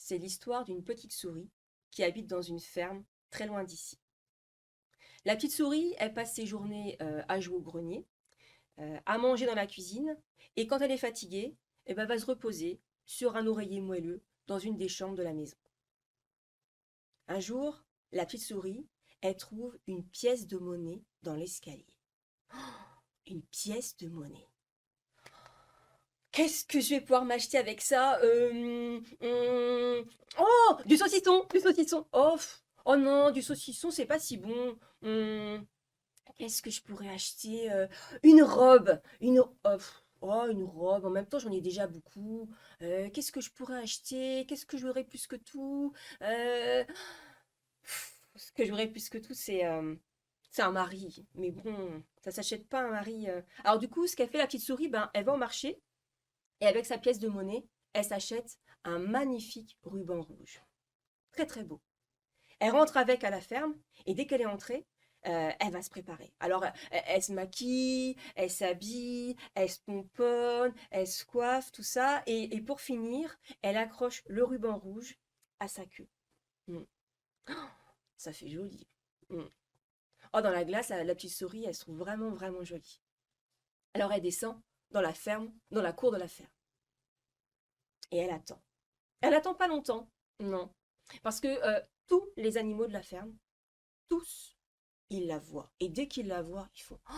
c'est l'histoire d'une petite souris qui habite dans une ferme très loin d'ici. La petite souris, elle passe ses journées à jouer au grenier, à manger dans la cuisine, et quand elle est fatiguée, eh ben, elle va se reposer sur un oreiller moelleux dans une des chambres de la maison. Un jour, la petite souris, elle trouve une pièce de monnaie dans l'escalier. Une pièce de monnaie. Qu'est-ce que je vais pouvoir m'acheter avec ça? Oh, du saucisson, du saucisson. Oh, oh non, du saucisson, c'est pas si bon. Qu'est-ce que je pourrais acheter? Une robe, une robe. En même temps, j'en ai déjà beaucoup. Qu'est-ce que je pourrais acheter? Qu'est-ce que j'aurais plus que tout? Euh, Ce que j'aurais plus que tout, c'est un mari. Mais bon, ça s'achète pas un mari. Alors du coup, ce qu'a fait la petite souris, ben, elle va au marché. Et avec sa pièce de monnaie, elle s'achète un magnifique ruban rouge. Très très beau. Elle rentre avec à la ferme et dès qu'elle est entrée, elle va se préparer. Alors elle se maquille, elle s'habille, elle se pomponne, elle se coiffe, tout ça. Et pour finir, elle accroche le ruban rouge à sa queue. Mm. Ça fait joli. Mm. Oh, dans la glace, la petite souris, elle se trouve vraiment vraiment jolie. Alors elle descend dans la ferme, dans la cour de la ferme. Et elle attend. Elle attend pas longtemps. Non. Parce que tous les animaux de la ferme, tous, ils la voient. Et dès qu'ils la voient, ils font oh,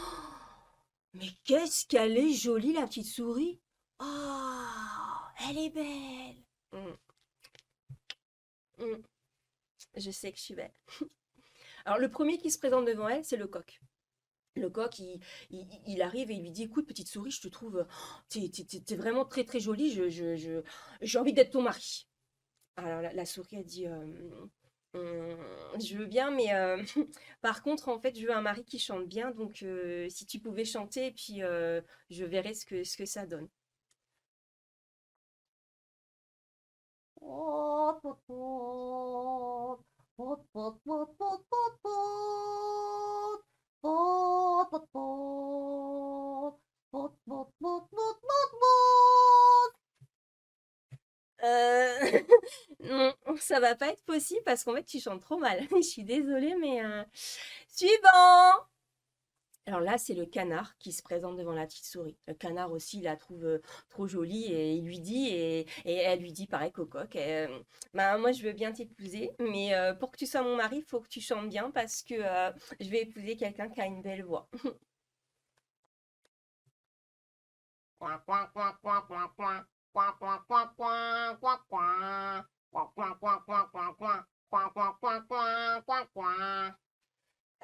mais qu'est-ce qu'elle est jolie, la petite souris! Oh, elle est belle! Mm, mm. Je sais que je suis belle. Alors, le premier qui se présente devant elle, c'est le coq. Le coq, il arrive et il lui dit écoute, petite souris, je te trouve. T'es vraiment très, très jolie. J'ai envie d'être ton mari. Alors la souris a dit je veux bien, mais par contre, en fait, je veux un mari qui chante bien, donc si tu pouvais chanter, et puis je verrais ce que ça donne. Euh, non, ça va pas être possible parce qu'en fait, tu chantes trop mal. Je suis désolée, mais suivant! Alors là, c'est le canard qui se présente devant la petite souris. Le canard aussi, il la trouve trop jolie et il lui dit, et elle lui dit pareil qu'au coq, bah, moi je veux bien t'épouser, mais pour que tu sois mon mari, il faut que tu chantes bien parce que je vais épouser quelqu'un qui a une belle voix.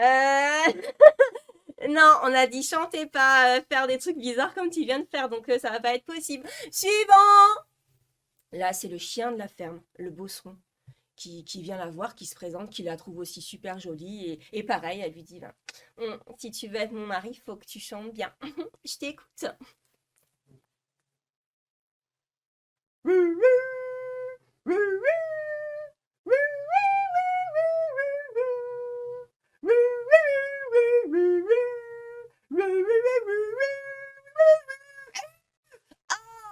Euh, non, on a dit chanter, pas faire des trucs bizarres comme tu viens de faire, donc ça va pas être possible. Suivant! Là, c'est le chien de la ferme, le bosseron, qui vient la voir, qui se présente, qui la trouve aussi super jolie. Et pareil, elle lui dit, ben, si tu veux être mon mari, il faut que tu chantes bien. Je t'écoute.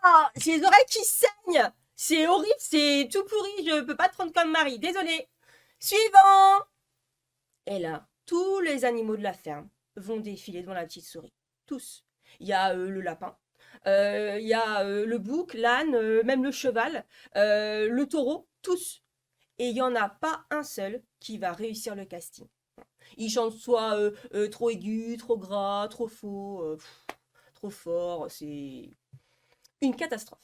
Ah, j'ai les oreilles qui saignent. C'est horrible, c'est tout pourri. Je peux pas te prendre comme mari. Désolée. Suivant. Et là, tous les animaux de la ferme vont défiler devant la petite souris. Tous. Il y a le lapin, il y a le bouc, l'âne, même le cheval, le taureau, tous. Et il n'y en a pas un seul qui va réussir le casting. Ils chantent soit trop aigu, trop gras, trop faux, trop fort. C'est une catastrophe.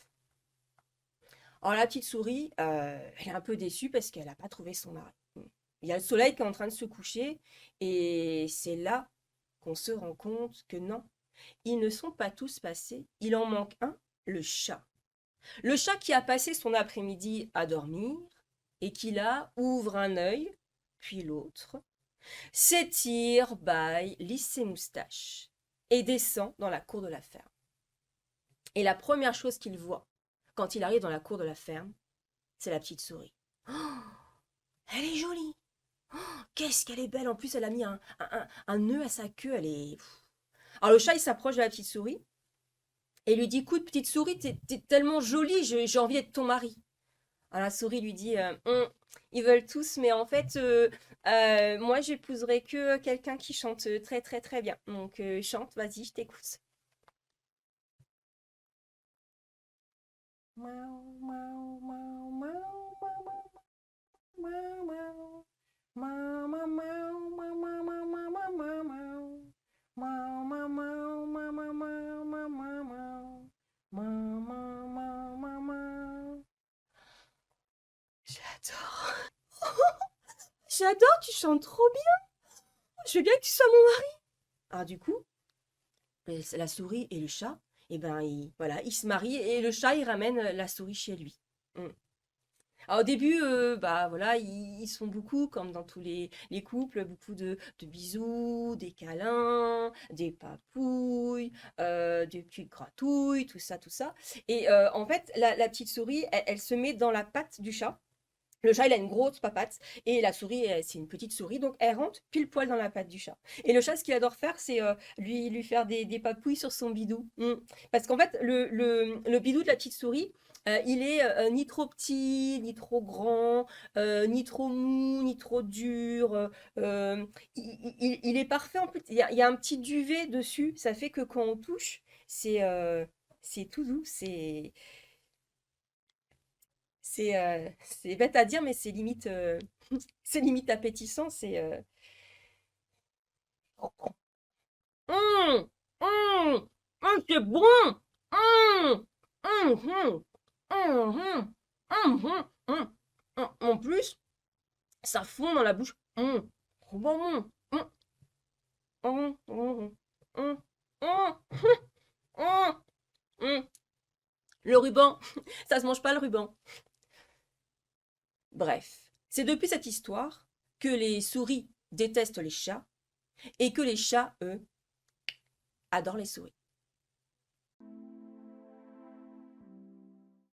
Alors la petite souris, elle est un peu déçue parce qu'elle n'a pas trouvé son mari. Il y a le soleil qui est en train de se coucher et c'est là qu'on se rend compte que non, ils ne sont pas tous passés. Il en manque un, le chat. Le chat qui a passé son après-midi à dormir et qui là ouvre un œil, puis l'autre, s'étire, bâille, lisse ses moustaches et descend dans la cour de la ferme. Et la première chose qu'il voit quand il arrive dans la cour de la ferme, c'est la petite souris. Oh, elle est jolie. Oh, qu'est-ce qu'elle est belle. En plus, elle a mis un nœud à sa queue. Elle est. Alors le chat, il s'approche de la petite souris et lui dit écoute, petite souris, t'es tellement jolie, j'ai envie d'être ton mari. Alors la souris lui dit, ils veulent tous, mais en fait, moi, j'épouserai que quelqu'un qui chante très très très bien. Donc, chante, vas-y, je t'écoute. Miaou, miaou, miaou, miaou, miaou, miaou. Miaou, miaou, miaou, miaou, miaou, miaou, miaou, miaou, miaou, miaou. Miaou, miaou, miaou, miaou, miaou, miaou, miaou, miaou, miaou. Miaou, miaou, miaou, miaou, miaou. J'adore. J'adore, tu chantes trop bien. Je veux bien que tu sois mon mari. Alors du coup, la souris et le chat, eh ben, voilà, ils se marient et le chat, il ramène la souris chez lui. Mm. Alors au début, bah voilà, ils sont beaucoup, comme dans tous les couples, beaucoup de bisous, des câlins, des papouilles, des petites gratouilles, tout ça, tout ça. Et en fait, la petite souris, elle se met dans la patte du chat. Le chat, il a une grosse papate et la souris, c'est une petite souris, donc elle rentre pile poil dans la patte du chat. Et le chat, ce qu'il adore faire, c'est lui faire des papouilles sur son bidou. Mm. Parce qu'en fait, le bidou de la petite souris, il est ni trop petit, ni trop grand, ni trop mou, ni trop dur. Il est parfait en plus. Il y a un petit duvet dessus, ça fait que quand on touche, c'est tout doux, c'est bête à dire, mais c'est limite, c'est limite appétissant. Mmh, mmh, c'est bon. Mmh, mmh, mmh, mmh, mmh. En plus, ça fond dans la bouche. Trop bon. Mmh, mmh, mmh, mmh, mmh, mmh. Le ruban, ça se mange pas le ruban. Bref, c'est depuis cette histoire que les souris détestent les chats et que les chats, eux, adorent les souris.